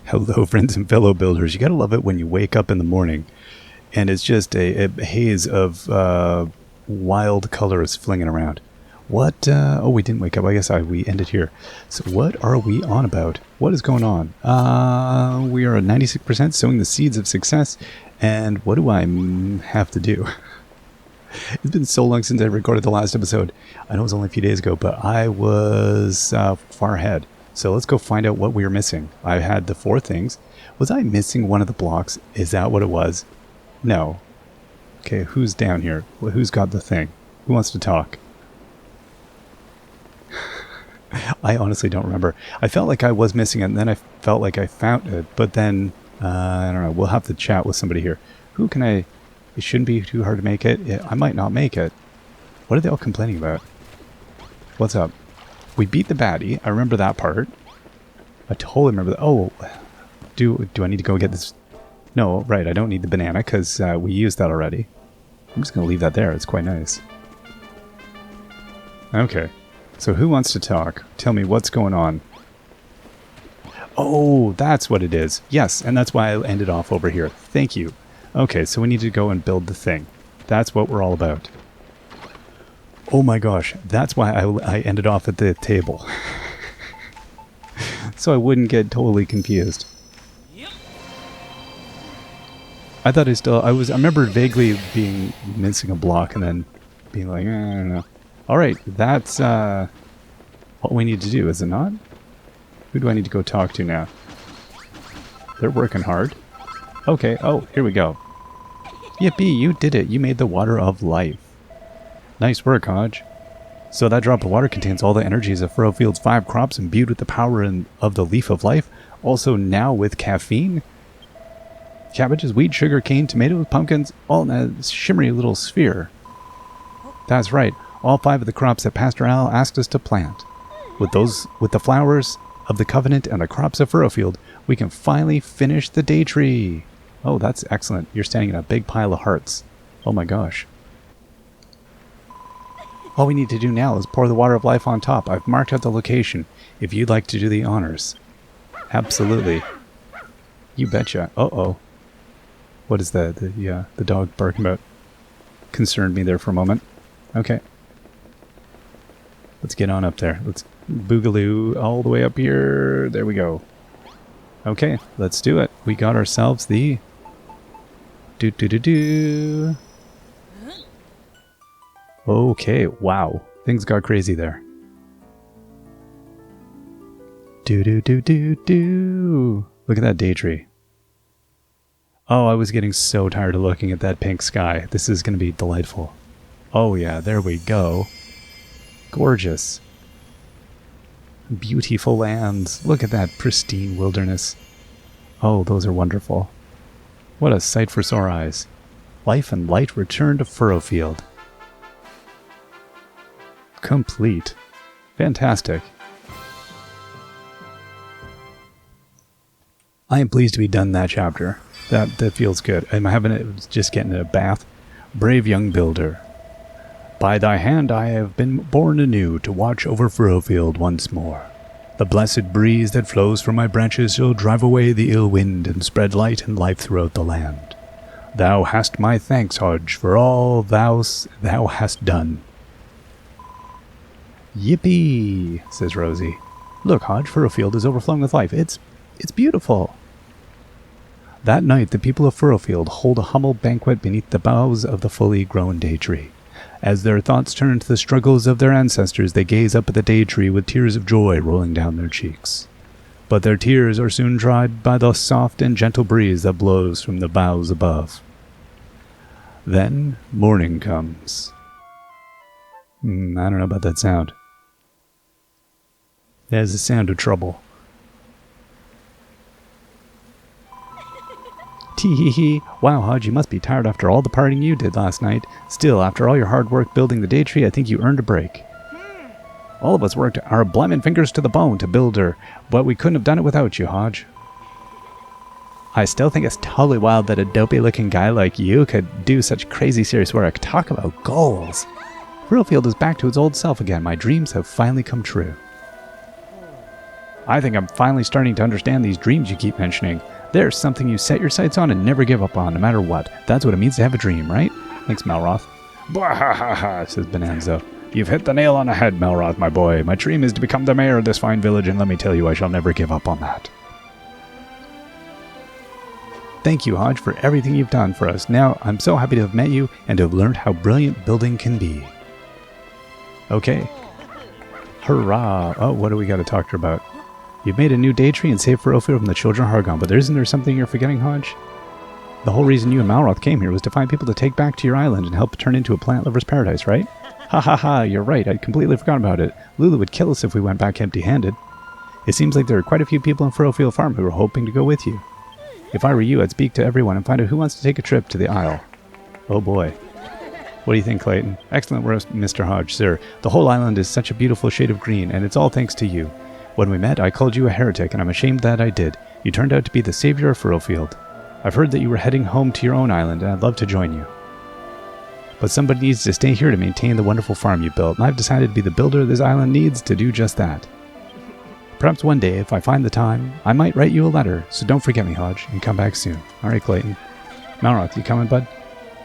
Hello, friends and fellow builders. You gotta love it when you wake up in the morning and it's just a haze of wild colors flinging around. What? Oh, we didn't wake up. I guess we ended here. So what are we on about? What is going on? We are at 96% sowing the seeds of success. And what do I have to do? It's been so long since I recorded the last episode. I know it was only a few days ago, but I was far ahead. So let's go find out what we were missing. I had the 4 things. Was I missing one of the blocks? Is that what it was? No. Okay, who's down here? Who's got the thing? Who wants to talk? I honestly don't remember. I felt like I was missing it, and then I felt like I found it. But then, I don't know. We'll have to chat with somebody here. Who can I... It shouldn't be too hard to make it. I might not make it. What are they all complaining about? What's up? We beat the baddie. I remember that part. I totally remember that. Oh, do I need to go get this? No, right. I don't need the banana because we used that already. I'm just going to leave that there. It's quite nice. Okay. So who wants to talk? Tell me what's going on. Oh, that's what it is. Yes, and that's why I ended off over here. Thank you. Okay, so we need to go and build the thing. That's what we're all about. Oh my gosh, that's why I ended off at the table. So I wouldn't get totally confused. I thought I remember vaguely missing a block and then being like, I don't know. Alright, that's what we need to do, is it not? Who do I need to go talk to now? They're working hard. Okay, oh, here we go. Yippee, you did it. You made the water of life. Nice work, Hodge. So that drop of water contains all the energies of Furrowfield's 5 crops imbued with the power of the leaf of life. Also now with caffeine. Cabbages, wheat, sugar cane, tomatoes, pumpkins, all in a shimmery little sphere. That's right. All 5 of the crops that Pastor Al asked us to plant. With the flowers of the covenant and the crops of Furrowfield, we can finally finish the deitree. Oh, that's excellent. You're standing in a big pile of hearts. Oh my gosh. All we need to do now is pour the water of life on top. I've marked out the location if you'd like to do the honors. Absolutely. You betcha. Uh-oh. What is that? The dog barking about? Concerned me there for a moment. Okay. Let's get on up there. Let's boogaloo all the way up here. There we go. Okay, let's do it. We got ourselves the... Do-do-do-do. Okay, wow. Things got crazy there. Do-do-do-do-do. Look at that deitree. Oh, I was getting so tired of looking at that pink sky. This is going to be delightful. Oh yeah, there we go. Gorgeous. Beautiful lands. Look at that pristine wilderness. Oh, those are wonderful. What a sight for sore eyes. Life and light return to Furrowfield. Complete. Fantastic. I am pleased to be done that chapter. That feels good. I'm having it, just getting a bath. Brave young builder. By thy hand I have been born anew to watch over Furrowfield once more. The blessed breeze that flows from my branches shall drive away the ill wind and spread light and life throughout the land. Thou hast my thanks, Hodge, for all thou hast done. Yippee, says Rosie. Look, Hodge, Furrowfield is overflowing with life. It's beautiful. That night the people of Furrowfield hold a humble banquet beneath the boughs of the fully grown deitree. As their thoughts turn to the struggles of their ancestors, they gaze up at the deitree with tears of joy rolling down their cheeks. But their tears are soon dried by the soft and gentle breeze that blows from the boughs above. Then morning comes. I don't know about that sound. There's the sound of trouble. Tee-hee-hee. Wow, Hodge, you must be tired after all the partying you did last night. Still, after all your hard work building the deitree, I think you earned a break. All of us worked our blimmin' fingers to the bone to build her, but we couldn't have done it without you, Hodge. I still think it's totally wild that a dopey-looking guy like you could do such crazy serious work. Talk about goals. Furrowfield is back to its old self again. My dreams have finally come true. I think I'm finally starting to understand these dreams you keep mentioning. There's something you set your sights on and never give up on, no matter what. That's what it means to have a dream, right? Thanks, Malroth. Blah, ha, ha, ha, says Bonanza. You've hit the nail on the head, Malroth, my boy. My dream is to become the mayor of this fine village, and let me tell you, I shall never give up on that. Thank you, Hodge, for everything you've done for us. Now, I'm so happy to have met you and to have learned how brilliant building can be. Okay. Hurrah! Oh, what do we got to talk to her about? You've made a new deitree and saved Furrowfield from the children of Hargon, but isn't there something you're forgetting, Hodge? The whole reason you and Malroth came here was to find people to take back to your island and help turn into a plant lover's paradise, right? Ha ha ha, you're right, I'd completely forgotten about it. Lulu would kill us if we went back empty-handed. It seems like there are quite a few people in Furrowfield Farm who are hoping to go with you. If I were you, I'd speak to everyone and find out who wants to take a trip to the Isle. Oh boy. What do you think, Clayton? Excellent work, Mr. Hodge, sir. The whole island is such a beautiful shade of green, and it's all thanks to you. When we met, I called you a heretic, and I'm ashamed that I did. You turned out to be the savior of Furrowfield. I've heard that you were heading home to your own island, and I'd love to join you. But somebody needs to stay here to maintain the wonderful farm you built, and I've decided to be the builder this island needs to do just that. Perhaps one day, if I find the time, I might write you a letter, so don't forget me, Hodge, and come back soon. Alright, Clayton. Malroth, you coming, bud?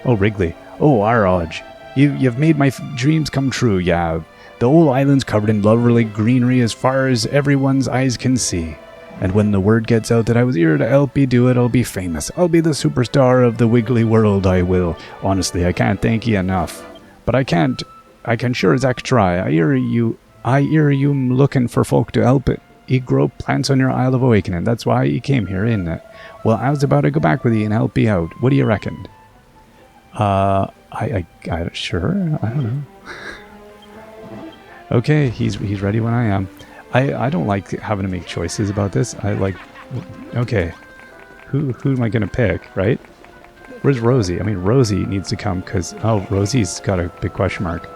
Oh, Wrigley. Oh, Hodge. You've made my dreams come true, yeah. The whole island's covered in lovely greenery as far as everyone's eyes can see. And when the word gets out that I was here to help you do it, I'll be famous. I'll be the superstar of the wiggly world, I will. Honestly, I can't thank you enough. But I can sure as heck try. I hear you looking for folk to help it. You grow plants on your Isle of Awakening. That's why you came here, isn't it? Well, I was about to go back with you and help you out. What do you reckon? Sure. I don't know. Okay, he's ready when I am. I don't like having to make choices about this. Okay, who am I gonna pick, right? Where's Rosie? I mean, Rosie needs to come because, Rosie's got a big question mark.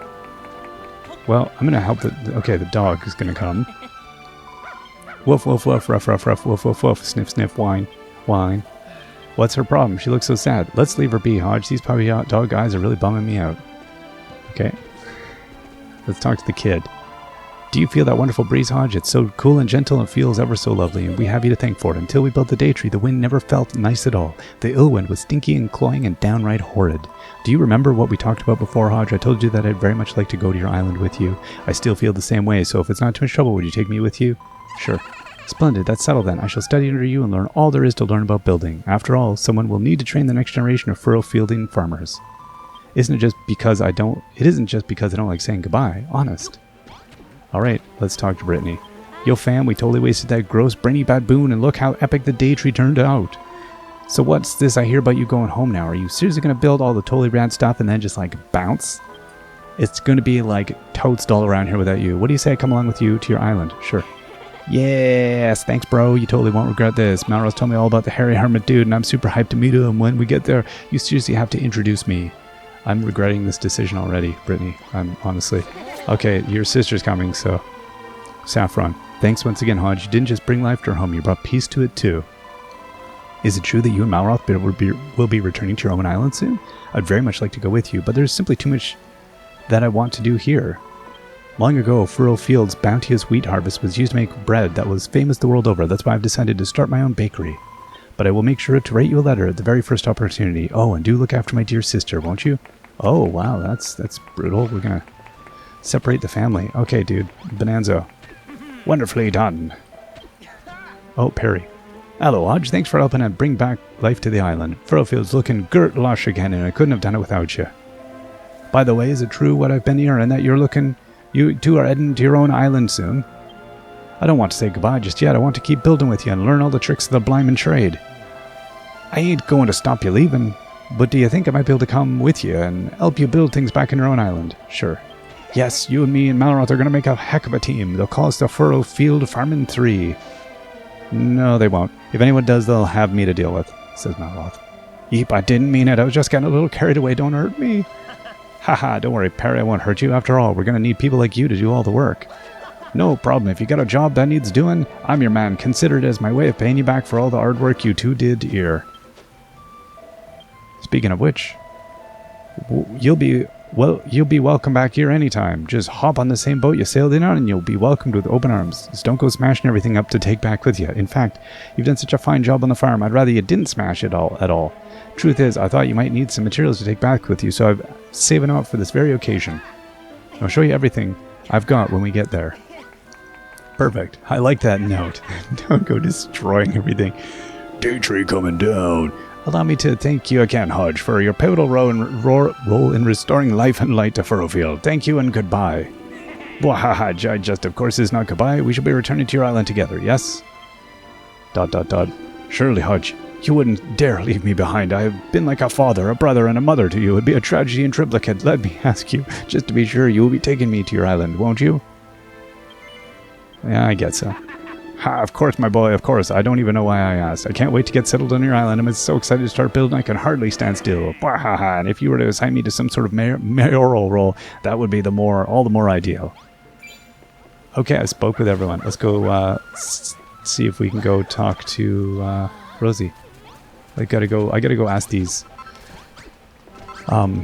Well, I'm gonna help the dog is gonna come. Woof, woof, woof, ruff, ruff, ruff, woof, woof, woof, sniff, sniff, whine, whine. What's her problem? She looks so sad. Let's leave her be, Hodge. These puppy dog eyes are really bumming me out. Okay. Let's talk to the kid. Do you feel that wonderful breeze, Hodge? It's so cool and gentle and feels ever so lovely, and we have you to thank for it. Until we built the deitree, the wind never felt nice at all. The ill wind was stinky and cloying and downright horrid. Do you remember what we talked about before, Hodge? I told you that I'd very much like to go to your island with you. I still feel the same way, so if it's not too much trouble, would you take me with you? Sure. Splendid, that's settled then. I shall study under you and learn all there is to learn about building. After all, someone will need to train the next generation of Furrowfielding farmers. It isn't just because I don't like saying goodbye. Honest. Alright, let's talk to Brittany. Yo fam, we totally wasted that gross brainy baboon and look how epic the deitree turned out. So what's this I hear about you going home now? Are you seriously going to build all the totally rad stuff and then just bounce? It's going to be like totes all around here without you. What do you say I come along with you to your island? Sure. Yes, thanks bro, you totally won't regret this. Malroth told me all about the hairy hermit dude and I'm super hyped to meet him. When we get there, you seriously have to introduce me. I'm regretting this decision already, Brittany. I'm honestly... Okay, your sister's coming, so... Saffron, thanks once again, Hodge. You didn't just bring life to her home, you brought peace to it too. Is it true that you and Malroth will be returning to your own island soon? I'd very much like to go with you, but there's simply too much that I want to do here. Long ago, Furrowfield's bounteous wheat harvest was used to make bread that was famous the world over. That's why I've decided to start my own bakery. But I will make sure to write you a letter at the very first opportunity. Oh, and do look after my dear sister, won't you? Oh, wow, that's brutal. We're gonna separate the family. Okay, dude. Bonanza. Wonderfully done. Oh, Perry. Hello, Hodge. Thanks for helping and bring back life to the island. Furrowfield's looking girt lush again, and I couldn't have done it without you. By the way, is it true what I've been hearing that you two are heading to your own island soon? I don't want to say goodbye just yet. I want to keep building with you and learn all the tricks of the blimmin' trade. I ain't going to stop you leaving, but do you think I might be able to come with you and help you build things back in your own island? Sure. Yes, you and me and Malroth are going to make a heck of a team. They'll call us the Furrowfield Farmin' 3. No, they won't. If anyone does, they'll have me to deal with, says Malroth. Yeep, I didn't mean it. I was just getting a little carried away. Don't hurt me. Haha, don't worry, Perry, I won't hurt you. After all, we're going to need people like you to do all the work. No problem. If you got a job that needs doing, I'm your man. Consider it as my way of paying you back for all the hard work you two did here. Speaking of which, you'll be Well, you'll be welcome back here anytime. Just hop on the same boat you sailed in on and you'll be welcomed with open arms. Just don't go smashing everything up to take back with you. In fact, you've done such a fine job on the farm, I'd rather you didn't smash it all at all. Truth is, I thought you might need some materials to take back with you, so I've saved them up for this very occasion. I'll show you everything I've got when we get there. Perfect. I like that note. Don't go destroying everything. Deitree coming down. Allow me to thank you again, Hodge, for your pivotal role in restoring life and light to Furrowfield. Thank you and goodbye. Wahaha, just of course is not goodbye. We shall be returning to your island together, yes? ... Surely, Hodge, you wouldn't dare leave me behind. I have been like a father, a brother, and a mother to you. It would be a tragedy in triplicate. Let me ask you, just to be sure, you will be taking me to your island, won't you? Yeah, I guess so. Ha, of course, my boy, of course. I don't even know why I asked. I can't wait to get settled on your island. I'm so excited to start building, I can hardly stand still. And if you were to assign me to some sort of mayoral role, that would be all the more ideal. Okay, I spoke with everyone. Let's go see if we can go talk to Rosie. I gotta go ask these what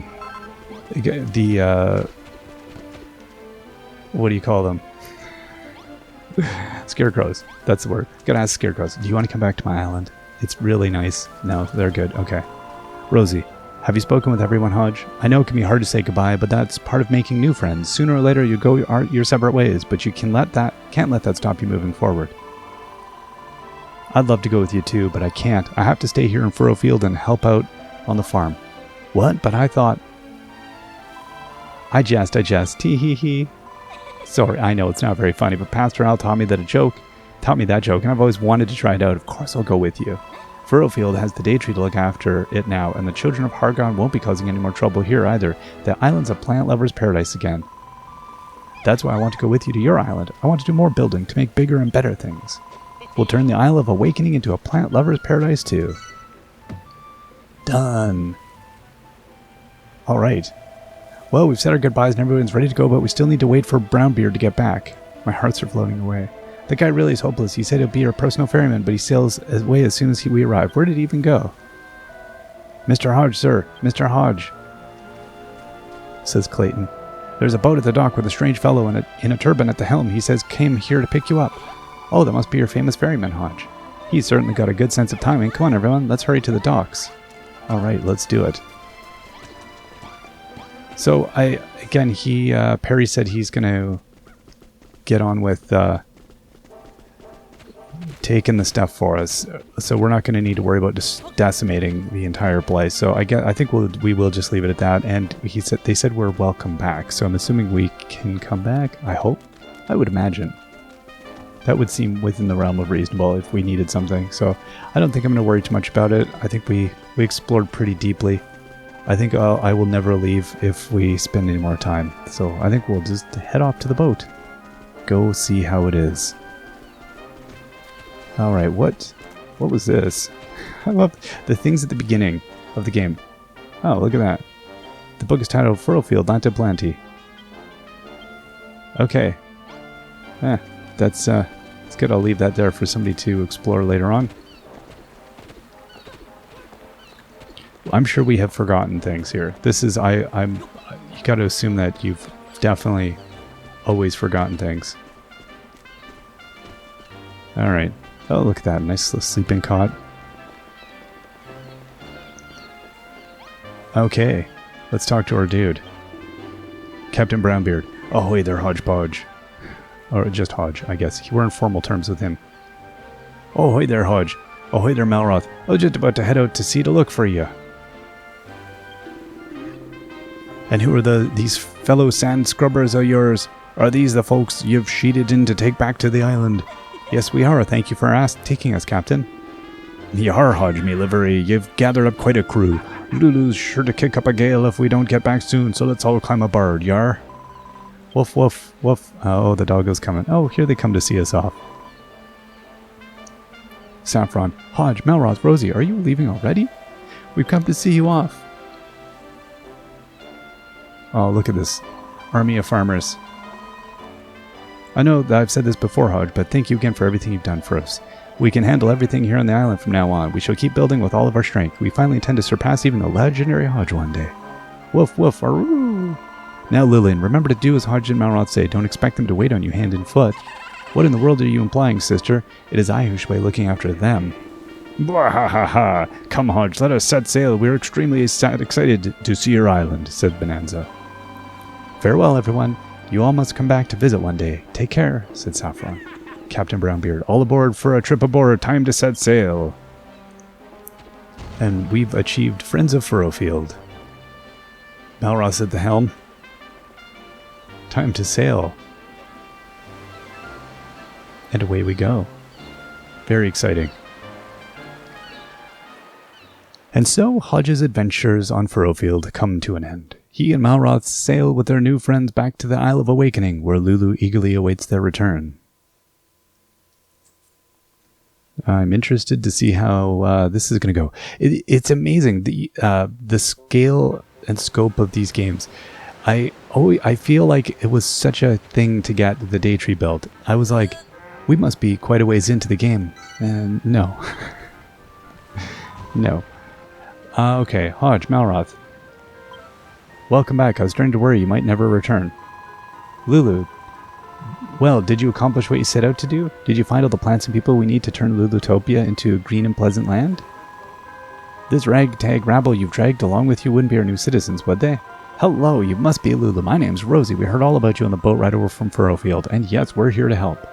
do you call them? Scarecrows. That's the word. Gotta ask scarecrows. Do you want to come back to my island? It's really nice. No, they're good. Okay. Rosie, have you spoken with everyone, Hodge? I know it can be hard to say goodbye, but that's part of making new friends. Sooner or later, you go your separate ways, but you can't let that stop you moving forward. I'd love to go with you too, but I can't. I have to stay here in Furrowfield and help out on the farm. What? But I thought... I jest. Tee hee hee. Sorry, I know it's not very funny, but Pastor Al taught me that joke, and I've always wanted to try it out. Of course I'll go with you. Furrowfield has the deitree to look after it now, and the children of Hargon won't be causing any more trouble here either. The island's a plant lover's paradise again. That's why I want to go with you to your island. I want to do more building to make bigger and better things. We'll turn the Isle of Awakening into a plant lover's paradise too. Done. Alright. Well, we've said our goodbyes and everyone's ready to go, but we still need to wait for Brownbeard to get back. My hearts are floating away. The guy really is hopeless. He said he'll be our personal ferryman, but he sails away as soon as we arrive. Where did he even go? Mr. Hodge, sir. Mr. Hodge, says Clayton. There's a boat at the dock with a strange fellow in a turban at the helm. He says came here to pick you up. Oh, that must be your famous ferryman, Hodge. He's certainly got a good sense of timing. Come on, everyone. Let's hurry to the docks. All right, let's do it. So, Perry said he's going to get on with taking the stuff for us. So we're not going to need to worry about just decimating the entire place. So I think we will just leave it at that. And they said we're welcome back. So I'm assuming we can come back. I hope. I would imagine. That would seem within the realm of reasonable if we needed something. So I don't think I'm going to worry too much about it. I think we explored pretty deeply. I think I will never leave if we spend any more time. So I think we'll just head off to the boat. Go see how it is. Alright, what was this? I love the things at the beginning of the game. Oh, look at that. The book is titled Furrowfield, Lanta Planty. Okay. That's it's good. I'll leave that there for somebody to explore later on. I'm sure we have forgotten things here. This is you got to assume that you've definitely always forgotten things. All right. Oh, look at that nice little sleeping cot. Okay, let's talk to our dude, Captain Brownbeard. Oh, hey there, Hodgepodge. Or just Hodge, I guess. We're in formal terms with him. Oh, hey there, Hodge. Oh, hey there, Malroth. I was just about to head out to sea to look for you. And who are these fellow sand scrubbers of yours? Are these the folks you've sheeted in to take back to the island? Yes, we are. Thank you for taking us, Captain. Yar, Hodge, me livery. You've gathered up quite a crew. Lulu's sure to kick up a gale if we don't get back soon, so let's all climb aboard, yar. Woof, woof, woof. Oh, the doggo's coming. Oh, here they come to see us off. Saffron. Hodge, Malroth, Rosie, are you leaving already? We've come to see you off. Oh, look at this. Army of farmers. I know that I've said this before, Hodge, but thank you again for everything you've done for us. We can handle everything here on the island from now on. We shall keep building with all of our strength. We finally intend to surpass even the legendary Hodge one day. Woof, woof, aroo. Now, Lillian, remember to do as Hodge and Malroth say. Don't expect them to wait on you hand and foot. What in the world are you implying, sister? It is I who should be looking after them. Blah, ha, ha, ha. Come, Hodge, let us set sail. We are extremely excited to see your island, said Bonanza. Farewell, everyone. You all must come back to visit one day. Take care, said Saffron. Captain Brownbeard, all aboard for a trip aboard. Time to set sail. And we've achieved Friends of Furrowfield. Malroth at the helm. Time to sail. And away we go. Very exciting. And so Hodge's adventures on Furrowfield come to an end. He and Malroth sail with their new friends back to the Isle of Awakening, where Lulu eagerly awaits their return. I'm interested to see how this is going to go. It's amazing, the scale and scope of these games. I feel like it was such a thing to get the deitree built. I was like, we must be quite a ways into the game. And no. No. Okay, Hodge, Malroth. Welcome back. I was starting to worry you might never return. Lulu. Well, did you accomplish what you set out to do? Did you find all the plants and people we need to turn Lulutopia into a green and pleasant land? This ragtag rabble you've dragged along with you wouldn't be our new citizens, would they? Hello, you must be Lulu. My name's Rosie. We heard all about you on the boat ride over from Furrowfield, and yes, we're here to help.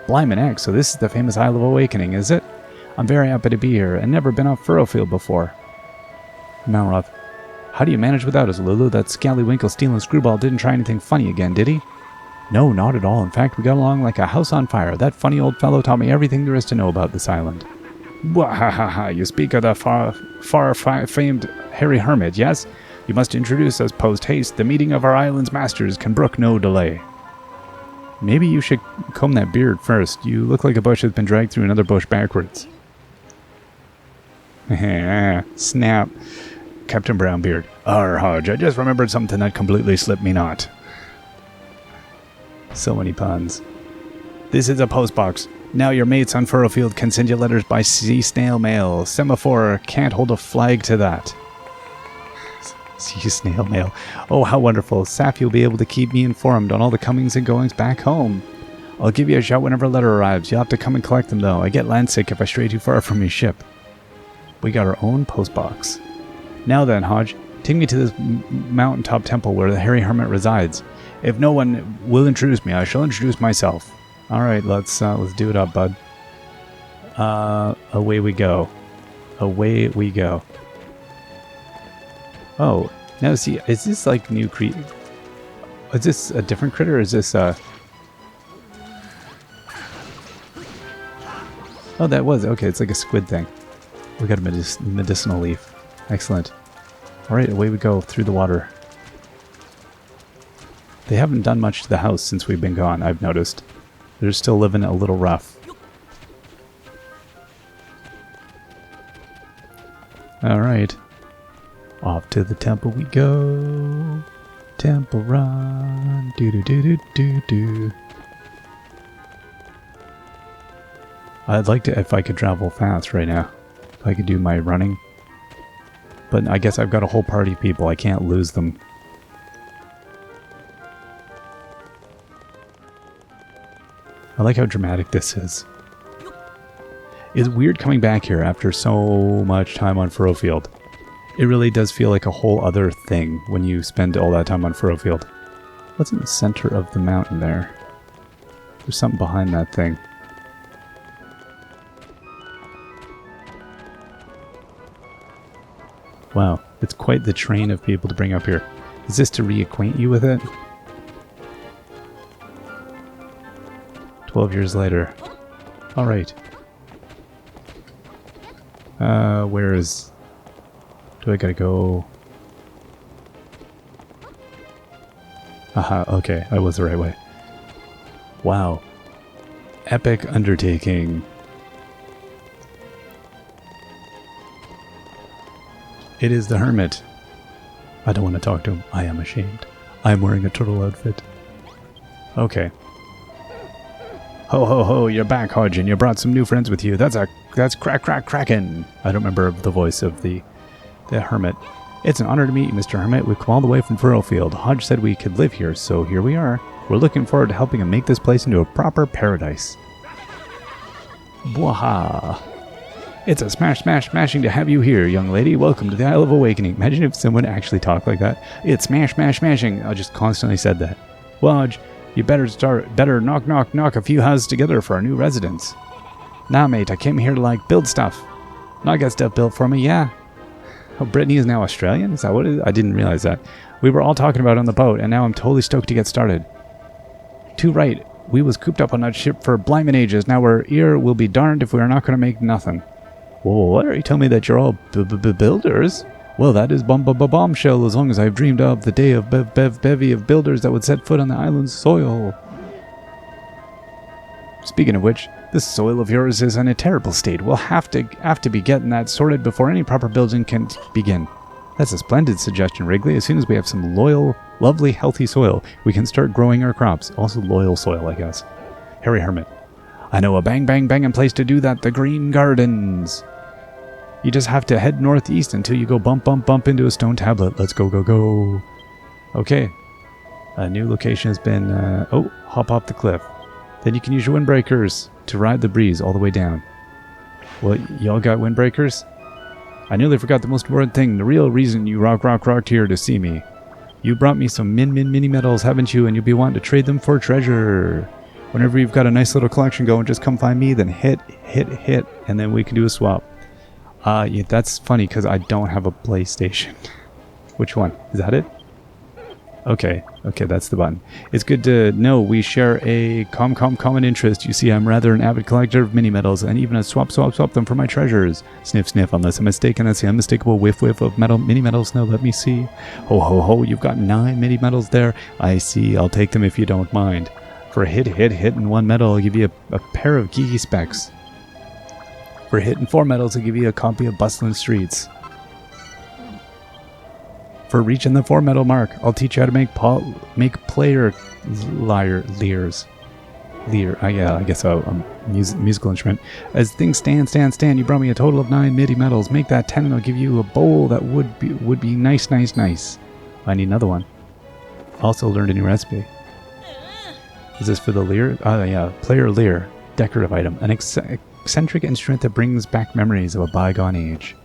Blimey Egg, so this is the famous Isle of Awakening, is it? I'm very happy to be here, and never been off Furrowfield before. Malroth. How do you manage without us, Lulu? That scallywinkle stealing screwball didn't try anything funny again, did he? No, not at all. In fact, we got along like a house on fire. That funny old fellow taught me everything there is to know about this island. Wahahaha, you speak of the far-famed hairy hermit, yes? You must introduce us post-haste. The meeting of our island's masters can brook no delay. Maybe you should comb that beard first. You look like a bush has been dragged through another bush backwards. Snap. Captain Brownbeard. Arr, Hodge, I just remembered something that completely slipped me not. So many puns. This is a postbox. Now your mates on Furrowfield can send you letters by sea snail mail. Semaphore can't hold a flag to that. Sea snail mail. Oh, how wonderful. Saf, you'll be able to keep me informed on all the comings and goings back home. I'll give you a shout whenever a letter arrives. You'll have to come and collect them, though. I get landsick if I stray too far from your ship. We got our own postbox. Now then, Hodge, take me to this mountaintop temple where the hairy hermit resides. If no one will introduce me, I shall introduce myself. All right, let's do it up, bud. Away we go. Away we go. Oh, now see, is this like new creature? Is this a different critter, or is this Oh, that was, okay, it's like a squid thing. We got a medicinal leaf. Excellent. Alright, away we go through the water. They haven't done much to the house since we've been gone, I've noticed. They're still living a little rough. Alright. Off to the temple we go. Temple run. Do-do-do-do-do-do. I'd like to, if I could travel fast right now. If I could do my running. But I guess I've got a whole party of people. I can't lose them. I like how dramatic this is. It's weird coming back here after so much time on Furrowfield. It really does feel like a whole other thing when you spend all that time on Furrowfield. What's in the center of the mountain there? There's something behind that thing. Wow, it's quite the train of people to bring up here. Is this to reacquaint you with it? 12 years later. Alright. Where is... Do I gotta go... Aha, okay, I was the right way. Wow. Epic undertaking. It is the hermit. I don't want to talk to him. I am ashamed. I am wearing a turtle outfit. Okay. Ho ho ho, you're back, Hodge, and you brought some new friends with you. That's crack crack crackin'. I don't remember the voice of the hermit. It's an honor to meet you, Mr. Hermit. We've come all the way from Furrowfield. Hodge said we could live here, so here we are. We're looking forward to helping him make this place into a proper paradise. Bwaha. It's a smashing to have you here, young lady. Welcome to the Isle of Awakening. Imagine if someone actually talked like that. It's smashing. I just constantly said that. Lodge, you better knock a few houses together for our new residents. Nah, mate, I came here to, build stuff. Not get stuff built for me, yeah. Oh, Brittany is now Australian? Is that what it is? I didn't realize that. We were all talking about it on the boat, and now I'm totally stoked to get started. Too right. We was cooped up on that ship for blimmin' ages. Now we're here. We'll be darned if we are not going to make nothing. Whoa, what? Are you telling me that you're all builders? Well, that is bombshell as long as I've dreamed of the day of bevy of builders that would set foot on the island's soil. Speaking of which, this soil of yours is in a terrible state. We'll have to be getting that sorted before any proper building can begin. That's a splendid suggestion, Wrigley. As soon as we have some loyal, lovely, healthy soil, we can start growing our crops. Also loyal soil, I guess. Harry Hermit. I know a banging place to do that. The Green Gardens. You just have to head northeast until you go bump into a stone tablet. Let's go. Okay. A new location has been... hop off the cliff. Then you can use your windbreakers to ride the breeze all the way down. Well, y'all got windbreakers? I nearly forgot the most important thing. The real reason you rocked here to see me. You brought me some mini metals, haven't you? And you'll be wanting to trade them for treasure. Whenever you've got a nice little collection going, just come find me, then hit, and then we can do a swap. Yeah, that's funny because I don't have a PlayStation. Which one? Is that it? Okay, that's the button. It's good to know we share a common interest. You see, I'm rather an avid collector of mini metals, and even a swap them for my treasures. Sniff, unless I'm mistaken, that's the unmistakable whiff of mini metals. Now let me see. Ho, you've got 9 mini metals there. I see, I'll take them if you don't mind. For a hit, and 1 metal, I'll give you a pair of geeky specs. For hitting 4 metals, I'll give you a copy of Bustling Streets. For reaching the 4 metal mark, I'll teach you how to make player lyres. Yeah, I guess a musical instrument. As things stand, you brought me a total of 9 midi metals. Make that 10 and I'll give you a bowl that would be nice. I need another one. Also learned a new recipe. Is this for the lyre? Yeah, player lyre. Decorative item. An eccentric instrument that brings back memories of a bygone age.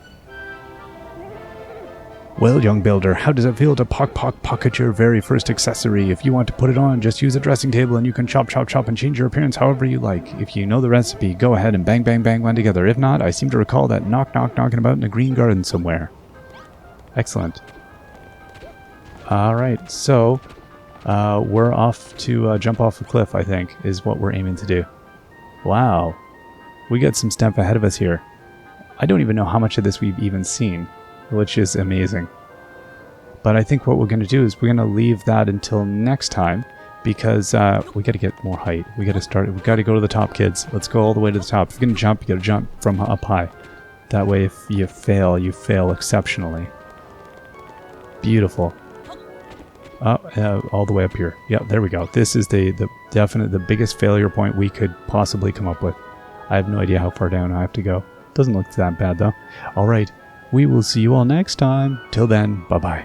Well, young builder, how does it feel to pocket your very first accessory? If you want to put it on, just use a dressing table and you can chop and change your appearance however you like. If you know the recipe, go ahead and bang one together. If not, I seem to recall that knocking about in a green garden somewhere. Excellent. Alright, so we're off to jump off a cliff, I think, is what we're aiming to do. Wow. We got some stuff ahead of us here. I don't even know how much of this we've even seen, which is amazing. But I think what we're going to do is we're going to leave that until next time because we got to get more height. We got to go to the top, kids. Let's go all the way to the top. If you're going to jump, you got to jump from up high. That way if you fail exceptionally. Beautiful. All the way up here. Yeah, there we go. This is the biggest failure point we could possibly come up with. I have no idea how far down I have to go. Doesn't look that bad though. Alright, we will see you all next time. Till then, bye-bye.